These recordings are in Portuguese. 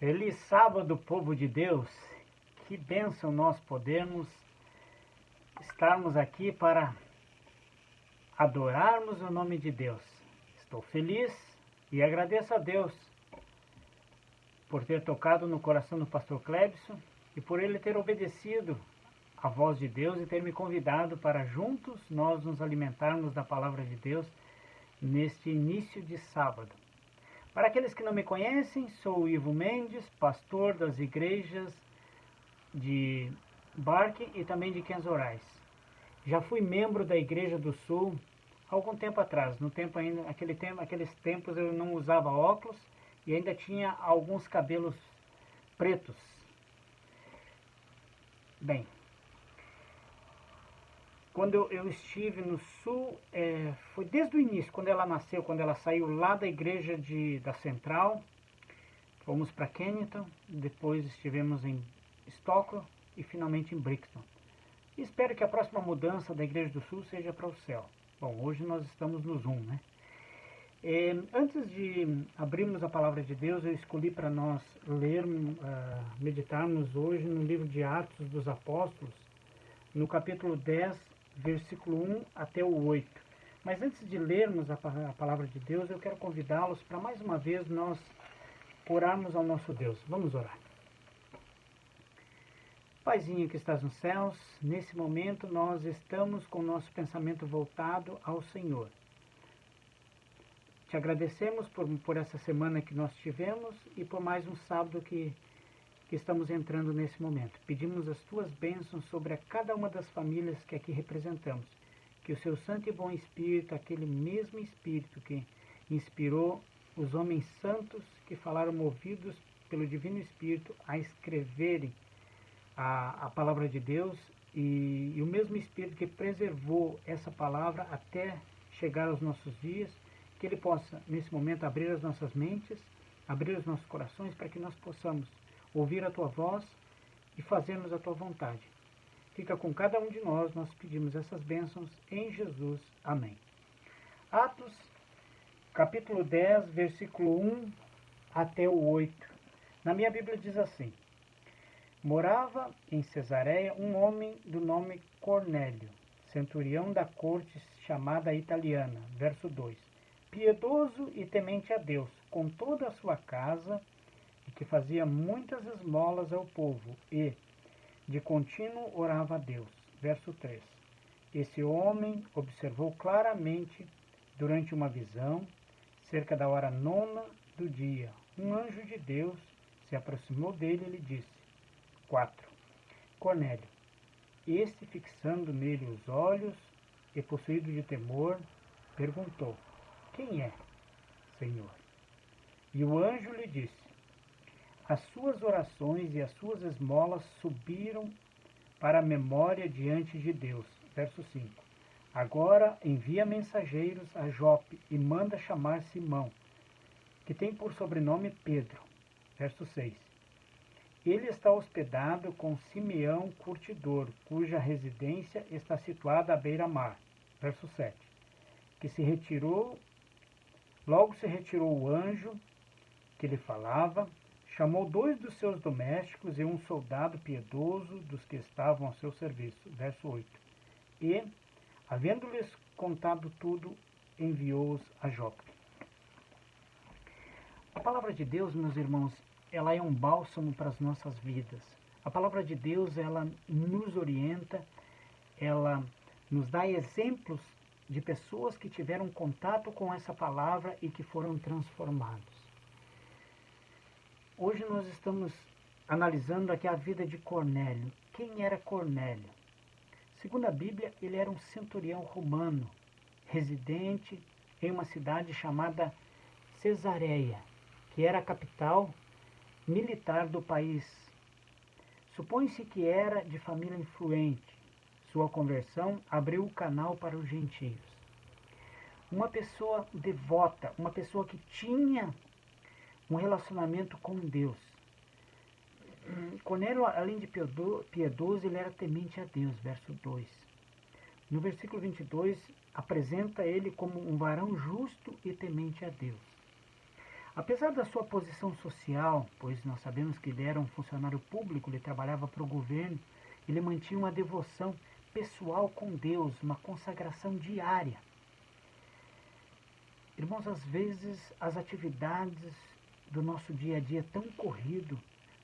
Feliz sábado, povo de Deus. Que bênção nós podemos estarmos aqui para adorarmos o nome de Deus. Estou feliz e agradeço a Deus por ter tocado no coração do pastor Clebson e por ele ter obedecido a voz de Deus e ter me convidado para juntos nós nos alimentarmos da palavra de Deus neste início de sábado. Para aqueles que não me conhecem, sou o Ivo Mendes, pastor das igrejas de Barque e também de Quenzorais. Já fui membro da Igreja do Sul há algum tempo atrás. Aqueles tempos eu não usava óculos e ainda tinha alguns cabelos pretos. Bem, quando eu estive no Sul, foi desde o início, quando ela nasceu, quando ela saiu lá da igreja da Central, fomos para Kennington, depois estivemos em Stockwell e finalmente em Brixton. E espero que a próxima mudança da Igreja do Sul seja para o céu. Bom, hoje nós estamos no Zoom, né? Antes de abrirmos a palavra de Deus, eu escolhi para nós meditarmos hoje no livro de Atos dos Apóstolos, no capítulo 10, versículo 1 até o 8. Mas antes de lermos a palavra de Deus, eu quero convidá-los para mais uma vez nós orarmos ao nosso Deus. Vamos orar. Paizinho que estás nos céus, nesse momento nós estamos com o nosso pensamento voltado ao Senhor. Te agradecemos por essa semana que nós tivemos e por mais um sábado que estamos entrando nesse momento. Pedimos as tuas bênçãos sobre cada uma das famílias que aqui representamos. Que o seu santo e bom Espírito, aquele mesmo Espírito que inspirou os homens santos que falaram movidos pelo Divino Espírito a escreverem a palavra de Deus e o mesmo Espírito que preservou essa palavra até chegar aos nossos dias, que Ele possa, nesse momento, abrir as nossas mentes, abrir os nossos corações para que nós possamos ouvir a Tua voz e fazermos a Tua vontade. Fica com cada um de nós pedimos essas bênçãos em Jesus. Amém. Atos, capítulo 10, versículo 1 até o 8. Na minha Bíblia diz assim: Morava em Cesareia um homem do nome Cornélio, centurião da corte chamada italiana, verso 2, piedoso e temente a Deus, com toda a sua casa, e que fazia muitas esmolas ao povo, e, de contínuo, orava a Deus. Verso 3. Esse homem observou claramente, durante uma visão, cerca da hora 9ª do dia, um anjo de Deus se aproximou dele e lhe disse: 4. Cornélio. Este, fixando nele os olhos e possuído de temor, perguntou: Quem é, Senhor? E o anjo lhe disse: As suas orações e as suas esmolas subiram para a memória diante de Deus. Verso 5. Agora envia mensageiros a Jope e manda chamar Simão, que tem por sobrenome Pedro. Verso 6. Ele está hospedado com Simeão curtidor, cuja residência está situada à beira-mar. Verso 7. Logo se retirou o anjo que lhe falava, chamou 2 dos seus domésticos e um soldado piedoso dos que estavam ao seu serviço. Verso 8. E, havendo-lhes contado tudo, enviou-os a Jope. A palavra de Deus, meus irmãos, ela é um bálsamo para as nossas vidas. A palavra de Deus, ela nos orienta, ela nos dá exemplos de pessoas que tiveram contato com essa palavra e que foram transformados. Hoje nós estamos analisando aqui a vida de Cornélio. Quem era Cornélio? Segundo a Bíblia, ele era um centurião romano, residente em uma cidade chamada Cesareia, que era a capital militar do país. Supõe-se que era de família influente. Sua conversão abriu o canal para os gentios. Uma pessoa devota, uma pessoa que tinha um relacionamento com Deus. Cornélio, além de piedoso, ele era temente a Deus, verso 2. No versículo 22, apresenta ele como um varão justo e temente a Deus. Apesar da sua posição social, pois nós sabemos que ele era um funcionário público, ele trabalhava para o governo, ele mantinha uma devoção pessoal com Deus, uma consagração diária. Irmãos, às vezes as atividades do nosso dia a dia tão corrido,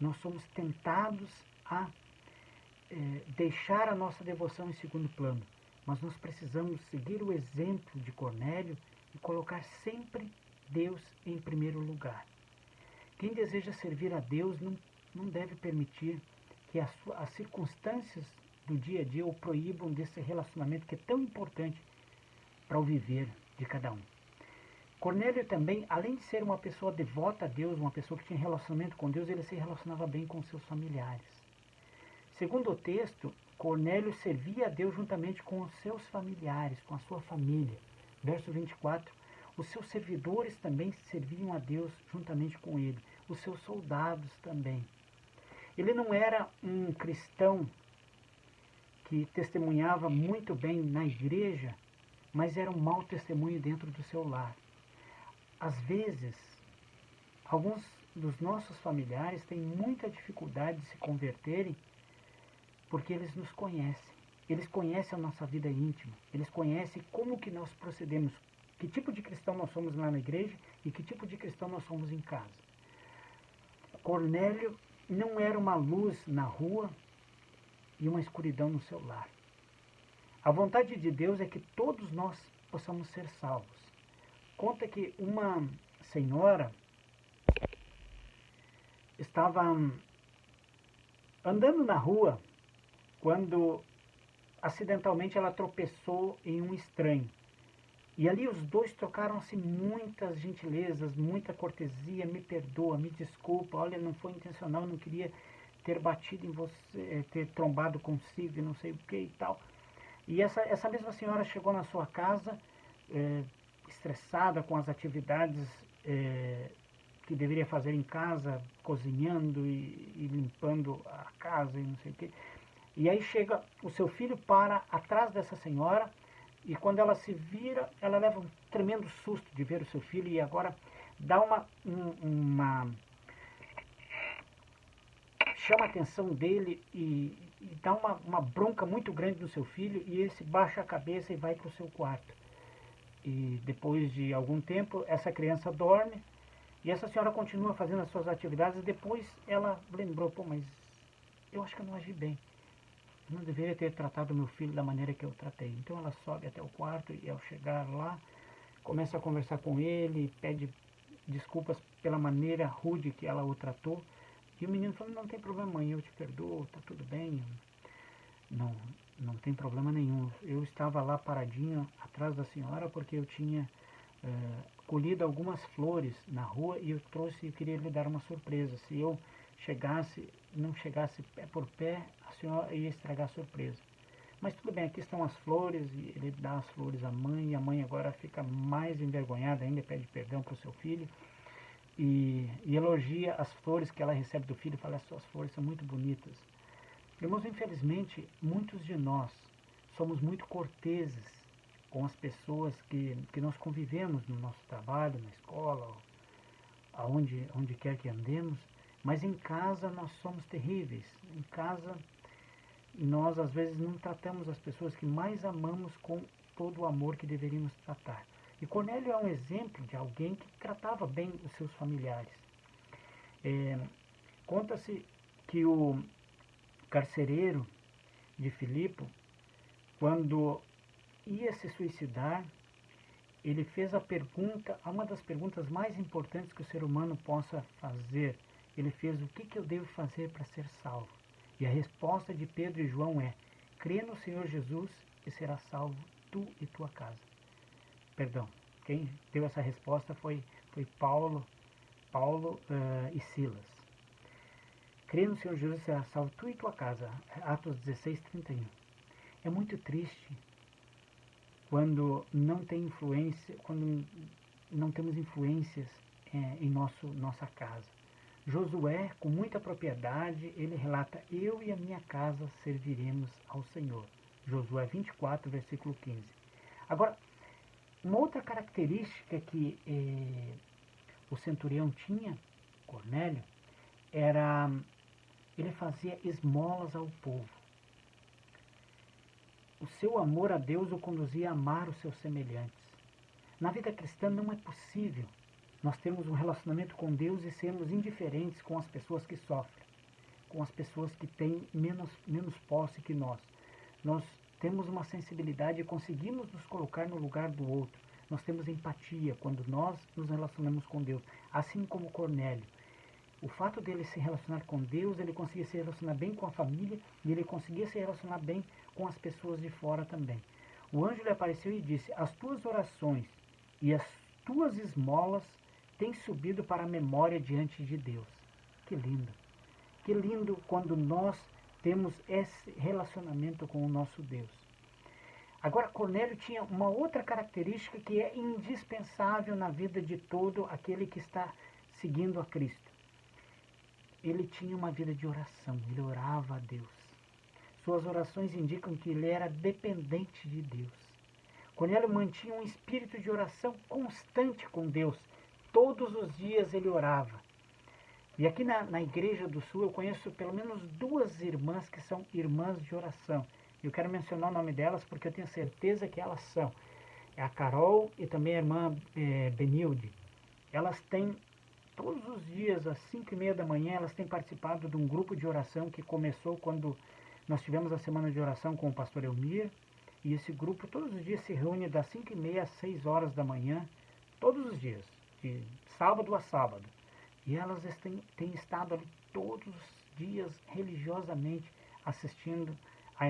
nós somos tentados a deixar a nossa devoção em segundo plano. Mas nós precisamos seguir o exemplo de Cornélio e colocar sempre Deus em primeiro lugar. Quem deseja servir a Deus não deve permitir que as circunstâncias do dia a dia o proíbam desse relacionamento que é tão importante para o viver de cada um. Cornélio também, além de ser uma pessoa devota a Deus, uma pessoa que tinha relacionamento com Deus, ele se relacionava bem com seus familiares. Segundo o texto, Cornélio servia a Deus juntamente com os seus familiares, com a sua família. Verso 24, os seus servidores também serviam a Deus juntamente com ele, os seus soldados também. Ele não era um cristão que testemunhava muito bem na igreja, mas era um mau testemunho dentro do seu lar. Às vezes, alguns dos nossos familiares têm muita dificuldade de se converterem porque eles nos conhecem. Eles conhecem a nossa vida íntima. Eles conhecem como que nós procedemos, que tipo de cristão nós somos lá na igreja e que tipo de cristão nós somos em casa. Cornélio não era uma luz na rua e uma escuridão no seu lar. A vontade de Deus é que todos nós possamos ser salvos. Conta que uma senhora estava andando na rua quando acidentalmente ela tropeçou em um estranho. E ali os dois trocaram-se muitas gentilezas, muita cortesia, me perdoa, me desculpa, olha, não foi intencional, não queria ter batido em você, ter trombado consigo e não sei o que e tal. E essa mesma senhora chegou na sua casa, estressada com as atividades que deveria fazer em casa, cozinhando e limpando a casa e não sei o que. E aí chega o seu filho para atrás dessa senhora e quando ela se vira, ela leva um tremendo susto de ver o seu filho e agora dá chama a atenção dele e dá uma bronca muito grande no seu filho e ele se baixa a cabeça e vai para o seu quarto. E depois de algum tempo, essa criança dorme e essa senhora continua fazendo as suas atividades e depois ela lembrou, pô, mas eu acho que eu não agi bem. Eu não deveria ter tratado meu filho da maneira que eu tratei. Então ela sobe até o quarto e ao chegar lá, começa a conversar com ele, pede desculpas pela maneira rude que ela o tratou. E o menino falou, não tem problema mãe, eu te perdoo, tá tudo bem. Não tem problema nenhum. Eu estava lá paradinho atrás da senhora porque eu tinha colhido algumas flores na rua e eu trouxe e queria lhe dar uma surpresa. Se eu não chegasse pé por pé, a senhora ia estragar a surpresa. Mas tudo bem, aqui estão as flores, e ele dá as flores à mãe, e a mãe agora fica mais envergonhada ainda, pede perdão para o seu filho, e elogia as flores que ela recebe do filho, fala, as suas flores são muito bonitas. Irmãos, infelizmente, muitos de nós somos muito corteses com as pessoas que nós convivemos no nosso trabalho, na escola, onde quer que andemos, mas em casa nós somos terríveis. Em casa nós às vezes não tratamos as pessoas que mais amamos com todo o amor que deveríamos tratar. E Cornélio é um exemplo de alguém que tratava bem os seus familiares. Conta-se que o carcereiro de Filipe, quando ia se suicidar, ele fez uma das perguntas mais importantes que o ser humano possa fazer. Ele fez, o que eu devo fazer para ser salvo? E a resposta de Pedro e João é, crê no Senhor Jesus e serás salvo tu e tua casa. Perdão, quem deu essa resposta foi Paulo e Silas. Crê no Senhor Jesus e serás salvo tu e tua casa. Atos 16, 31. É muito triste quando não tem influência, quando não temos influências em nossa casa. Josué, com muita propriedade, ele relata, eu e a minha casa serviremos ao Senhor. Josué 24, versículo 15. Agora, uma outra característica que o centurião tinha, Cornélio, ele fazia esmolas ao povo. O seu amor a Deus o conduzia a amar os seus semelhantes. Na vida cristã não é possível nós termos um relacionamento com Deus e sermos indiferentes com as pessoas que sofrem, com as pessoas que têm menos posse que nós. Nós temos uma sensibilidade e conseguimos nos colocar no lugar do outro. Nós temos empatia quando nós nos relacionamos com Deus, assim como Cornélio. O fato dele se relacionar com Deus, ele conseguia se relacionar bem com a família e ele conseguia se relacionar bem com as pessoas de fora também. O anjo lhe apareceu e disse: as tuas orações e as tuas esmolas têm subido para a memória diante de Deus. Que lindo! Que lindo quando nós temos esse relacionamento com o nosso Deus. Agora, Cornélio tinha uma outra característica que é indispensável na vida de todo aquele que está seguindo a Cristo. Ele tinha uma vida de oração, ele orava a Deus. Suas orações indicam que ele era dependente de Deus. Cornélio mantinha um espírito de oração constante com Deus. Todos os dias ele orava. E aqui na Igreja do Sul eu conheço pelo menos 2 irmãs que são irmãs de oração. Eu quero mencionar o nome delas porque eu tenho certeza que elas são. É a Carol e também a irmã Benilde. Elas têm, todos os dias, às 5h30 da manhã, elas têm participado de um grupo de oração que começou quando nós tivemos a semana de oração com o pastor Elmir. E esse grupo todos os dias se reúne das 5h30 às 6 horas da manhã, todos os dias, de sábado a sábado. E elas têm estado ali todos os dias religiosamente assistindo a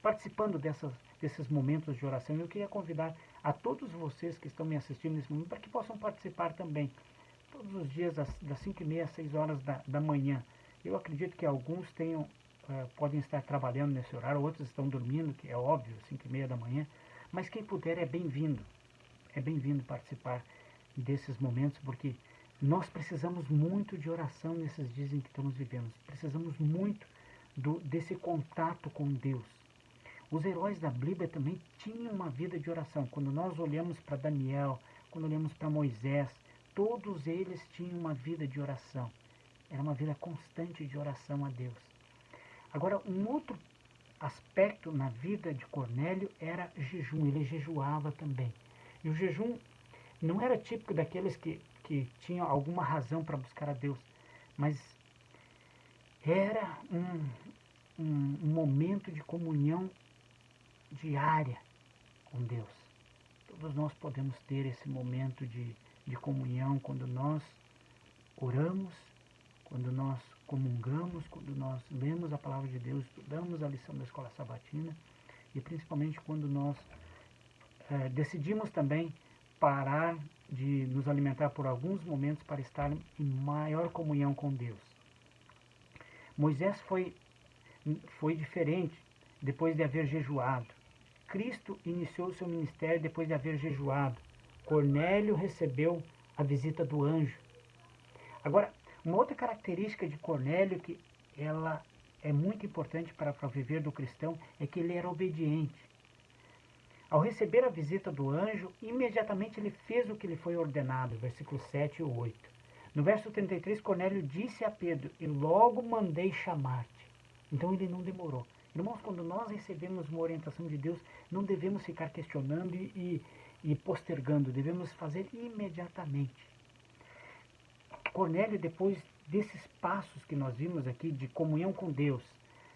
participando desses momentos de oração. Eu queria convidar a todos vocês que estão me assistindo nesse momento para que possam participar também, todos os dias das 5h30 às 6 horas da manhã. Eu acredito que alguns podem estar trabalhando nesse horário, outros estão dormindo, que é óbvio, 5h30 da manhã, mas quem puder é bem-vindo participar desses momentos, porque nós precisamos muito de oração nesses dias em que estamos vivendo, precisamos muito desse contato com Deus. Os heróis da Bíblia também tinham uma vida de oração. Quando nós olhamos para Daniel, quando olhamos para Moisés, todos eles tinham uma vida de oração. Era uma vida constante de oração a Deus. Agora, um outro aspecto na vida de Cornélio era jejum. Ele jejuava também. E o jejum não era típico daqueles que tinham alguma razão para buscar a Deus, mas era um momento de comunhão diária com Deus. Todos nós podemos ter esse momento de comunhão quando nós oramos, quando nós comungamos, quando nós lemos a palavra de Deus, estudamos a lição da escola sabatina e principalmente quando nós decidimos também parar de nos alimentar por alguns momentos para estar em maior comunhão com Deus. Moisés foi diferente depois de haver jejuado. Cristo iniciou seu ministério depois de haver jejuado. Cornélio recebeu a visita do anjo. Agora, uma outra característica de Cornélio que ela é muito importante para viver do cristão é que ele era obediente. Ao receber a visita do anjo, imediatamente ele fez o que lhe foi ordenado, versículos 7 e 8. No verso 33, Cornélio disse a Pedro: e logo mandei chamar-te. Então ele não demorou. Irmãos, quando nós recebemos uma orientação de Deus, não devemos ficar questionando e postergando, devemos fazer imediatamente. Cornélio, depois desses passos que nós vimos aqui, de comunhão com Deus,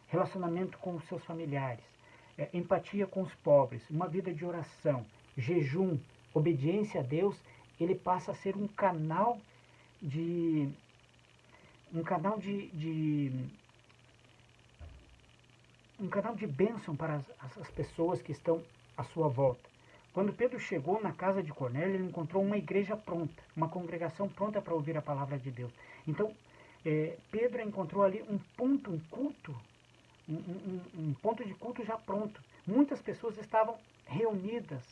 relacionamento com os seus familiares, empatia com os pobres, uma vida de oração, jejum, obediência a Deus, ele passa a ser um canal de bênção para as pessoas que estão à sua volta. Quando Pedro chegou na casa de Cornélio, ele encontrou uma igreja pronta, uma congregação pronta para ouvir a palavra de Deus. Então, Pedro encontrou ali um ponto de culto já pronto. Muitas pessoas estavam reunidas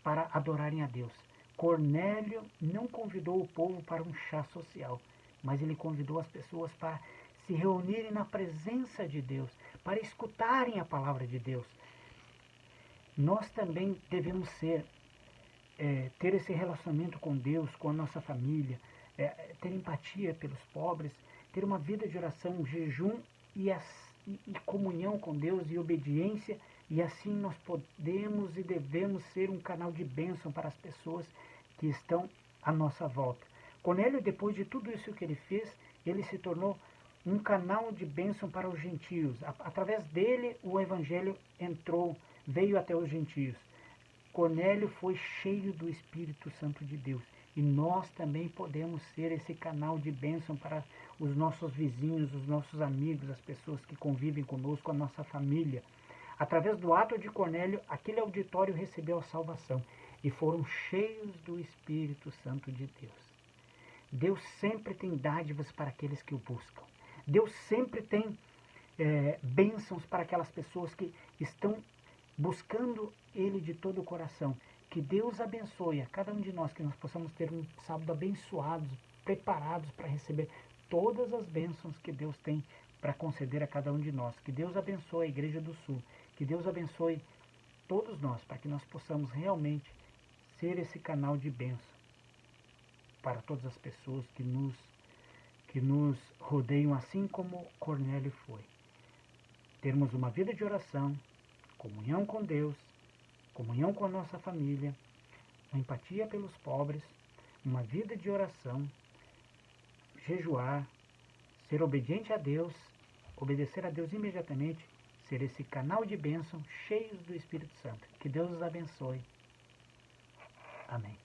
para adorarem a Deus. Cornélio não convidou o povo para um chá social, mas ele convidou as pessoas para se reunirem na presença de Deus, para escutarem a palavra de Deus. Nós também devemos ter esse relacionamento com Deus, com a nossa família, ter empatia pelos pobres, ter uma vida de oração, jejum e comunhão com Deus e obediência, e assim nós podemos e devemos ser um canal de bênção para as pessoas que estão à nossa volta. Cornélio, depois de tudo isso que ele fez, ele se tornou um canal de bênção para os gentios. Através dele, o evangelho veio até os gentios. Cornélio foi cheio do Espírito Santo de Deus. E nós também podemos ser esse canal de bênção para os nossos vizinhos, os nossos amigos, as pessoas que convivem conosco, a nossa família. Através do ato de Cornélio, aquele auditório recebeu a salvação e foram cheios do Espírito Santo de Deus. Deus sempre tem dádivas para aqueles que o buscam. Deus sempre tem bênçãos para aquelas pessoas que estão buscando Ele de todo o coração. Que Deus abençoe a cada um de nós, que nós possamos ter um sábado abençoados, preparados para receber todas as bênçãos que Deus tem para conceder a cada um de nós. Que Deus abençoe a Igreja do Sul. Que Deus abençoe todos nós, para que nós possamos realmente ser esse canal de bênção para todas as pessoas que nos rodeiam, assim como Cornélio foi. Termos uma vida de oração, comunhão com Deus, comunhão com a nossa família, empatia pelos pobres, uma vida de oração, jejuar, ser obediente a Deus, obedecer a Deus imediatamente, ser esse canal de bênção cheios do Espírito Santo. Que Deus os abençoe. Amém.